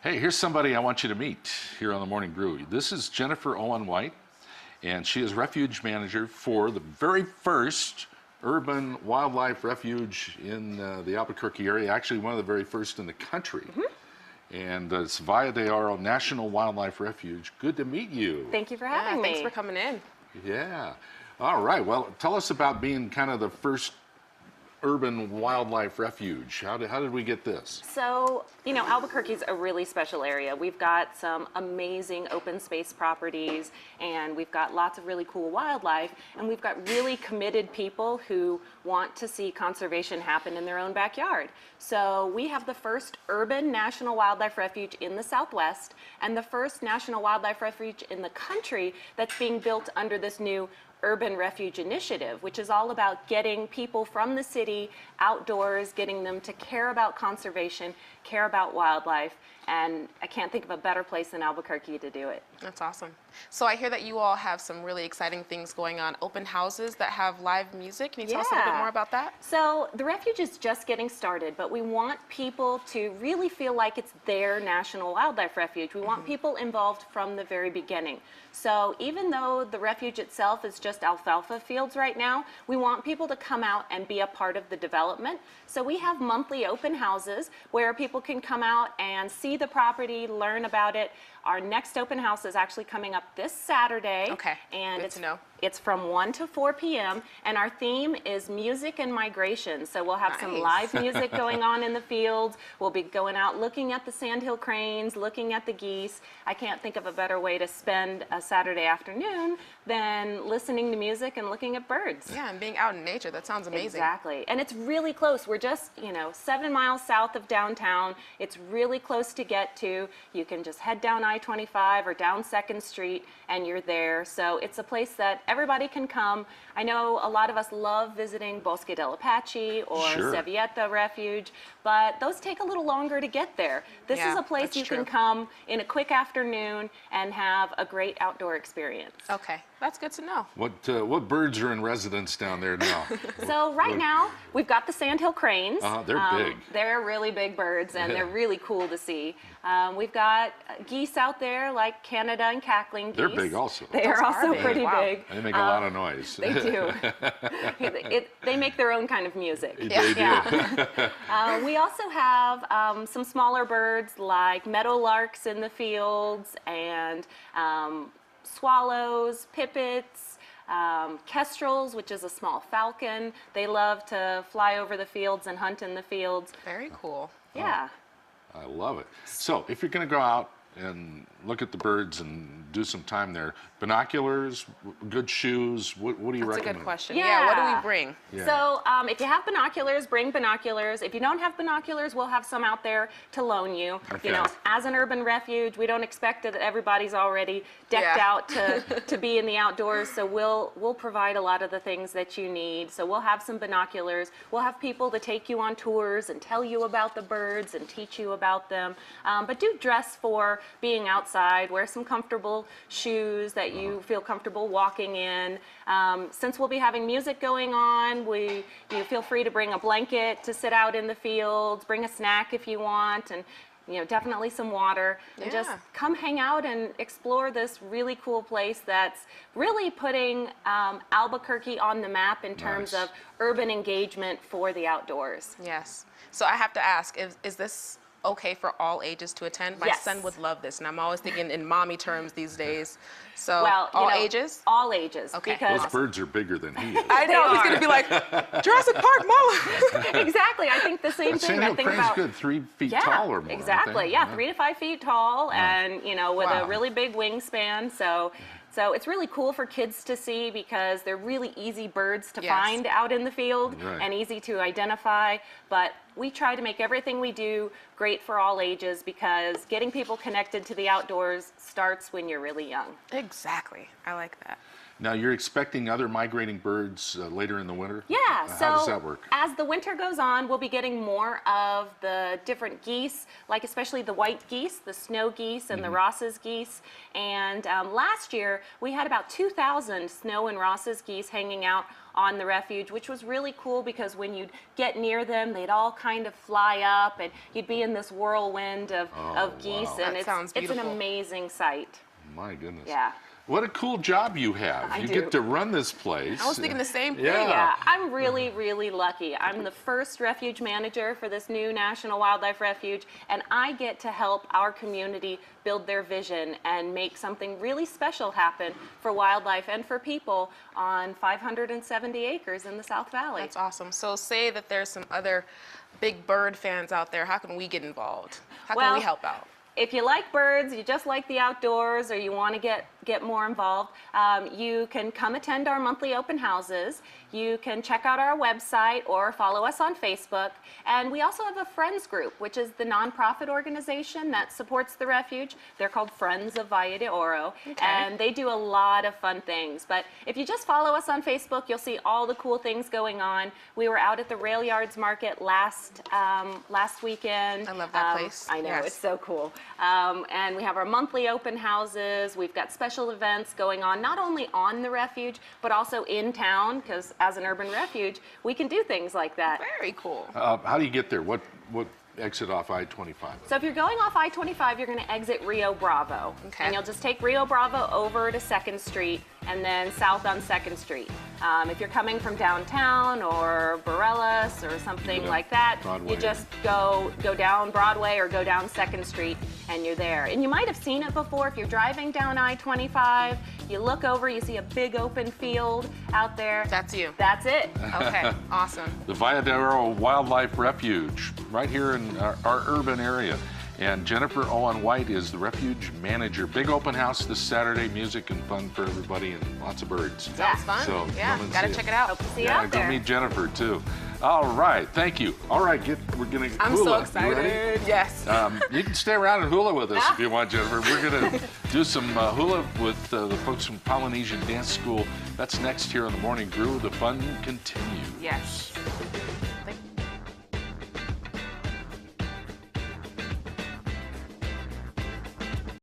Hey, here's somebody I want you to meet here on the Morning Brew. This is Jennifer Owen-White, and she is Refuge Manager for the very first urban wildlife refuge in the Albuquerque area, actually one of the very first in the country. And it's Valle de Oro National Wildlife Refuge. Good to meet you. Thank you for having me. Thanks for coming in. Yeah. All right. Well, tell us about being kind of the first urban wildlife refuge. How did we get this? So, you know, Albuquerque's a really special area. We've got some amazing open space properties, and we've got lots of really cool wildlife, and we've got really committed people who want to see conservation happen in their own backyard. So we have the first urban national wildlife refuge in the Southwest, and the first national wildlife refuge in the country that's being built under this new Urban Refuge Initiative, which is all about getting people from the city outdoors, getting them to care about conservation, care about wildlife, and I can't think of a better place than Albuquerque to do it. That's awesome. So I hear that you all have some really exciting things going on, open houses that have live music. Can you tell us a little bit more about that? So the refuge is just getting started, but we want people to really feel like it's their national wildlife refuge. We want people involved from the very beginning. So even though the refuge itself is just alfalfa fields right now, we want people to come out and be a part of the development. So we have monthly open houses where people can come out and see the property, learn about it. Our next open house is actually coming up this Saturday. Okay, and good to know. It's from 1 to 4 p.m. and our theme is music and migration. So we'll have some live music going on in the fields. We'll be going out looking at the sandhill cranes, looking at the geese. I can't think of a better way to spend a Saturday afternoon than listening to music and looking at birds. Yeah, and being out in nature. That sounds amazing. Exactly. And it's really close. We're just, 7 miles south of downtown. It's really close to get to. You can just head down I-25 or down 2nd Street and you're there. So it's a place that everybody can come. I know a lot of us love visiting Bosque del Apache or Sevieta Refuge, but those take a little longer to get there. This is a place you can come in a quick afternoon and have a great outdoor experience. Okay, that's good to know. What birds are in residence down there now? So right now, we've got the sandhill cranes. They're big. They're really big birds, and they're really cool to see. We've got geese out there, like Canada and cackling geese. They're big also. They are also pretty big. They make a lot of noise. They do. They make their own kind of music. They do. We also have some smaller birds like meadowlarks in the fields and swallows, pipits, kestrels, which is a small falcon. They love to fly over the fields and hunt in the fields. Very cool. Yeah. I love it. So if you're going to go out and look at the birds and do some time there, binoculars, good shoes, what do you recommend? That's a good question. Yeah, what do we bring? Yeah. So if you have binoculars, bring binoculars. If you don't have binoculars, we'll have some out there to loan you. Okay. As an urban refuge, we don't expect that everybody's already decked out to be in the outdoors. So we'll provide a lot of the things that you need. So we'll have some binoculars. We'll have people to take you on tours and tell you about the birds and teach you about them. But do dress for being outside. Wear some comfortable shoes that you feel comfortable walking in. Since we'll be having music going on, you feel free to bring a blanket to sit out in the fields, bring a snack if you want, and definitely some water, and just come hang out and explore this really cool place that's really putting Albuquerque on the map in terms of urban engagement for the outdoors. Yes. So I have to ask, is this okay for all ages to attend? My son would love this, and I'm always thinking in mommy terms these days. So all ages? All ages. Okay. Because those birds are bigger than he is. I know, he's going to be like, Jurassic Park, Mama. Exactly. I think the same thing. I think about good, 3 feet tall or more. Exactly. Yeah, 3 to 5 feet tall, and with a really big wingspan. So it's really cool for kids to see because they're really easy birds to find out in the field and easy to identify. But we try to make everything we do great for all ages because getting people connected to the outdoors starts when you're really young. Exactly. I like that. Now, you're expecting other migrating birds later in the winter? Yeah, How does that work? As the winter goes on, we'll be getting more of the different geese, like especially the white geese, the snow geese, and the Ross's geese. And last year, we had about 2,000 snow and Ross's geese hanging out on the refuge, which was really cool because when you'd get near them, they'd all kind of fly up, and you'd be in this whirlwind of geese, wow. and That it's an amazing sight. My goodness. Yeah. What a cool job you have. You get to run this place. I was thinking the same thing. Yeah, I'm really, really lucky. I'm the first refuge manager for this new National Wildlife Refuge, and I get to help our community build their vision and make something really special happen for wildlife and for people on 570 acres in the South Valley. That's awesome. So say that there's some other big bird fans out there. How can we get involved? How can we help out? If you like birds, you just like the outdoors, or you want to get more involved, you can come attend our monthly open houses. You can check out our website or follow us on Facebook. And we also have a Friends group, which is the nonprofit organization that supports the refuge. They're called Friends of Valle de Oro. Okay. And they do a lot of fun things. But if you just follow us on Facebook, you'll see all the cool things going on. We were out at the Rail Yards Market last weekend. I love that place. I know, Yes. It's so cool. And we have our monthly open houses. We've got special events going on, not only on the refuge, but also in town, because as an urban refuge, we can do things like that. Very cool. How do you get there? What exit off I-25? So if you're going off I-25, you're going to exit Rio Bravo. Okay. And you'll just take Rio Bravo over to 2nd Street and then south on 2nd Street. If you're coming from downtown or Bareilles or something like that, Broadway. you just go down Broadway or go down 2nd Street and you're there. And you might have seen it before. If you're driving down I-25, you look over, you see a big open field out there. That's you. That's it. Okay, awesome. The Valle de Oro Wildlife Refuge, right here in our urban area. And Jennifer Owen-White is the refuge manager. Big open house this Saturday, music and fun for everybody, and lots of birds. Sounds fun. So yeah, come and gotta see check it. it out. Hope to see you Yeah, out go there. meet Jennifer too. All right, thank you. All right, we're gonna I'm hula. so You ready? excited. Yes. You can stay around and hula with us if you want, Jennifer. We're going to do some hula with the folks from Polynesian Dance School. That's next here on the Morning Brew. The fun continues. Yes.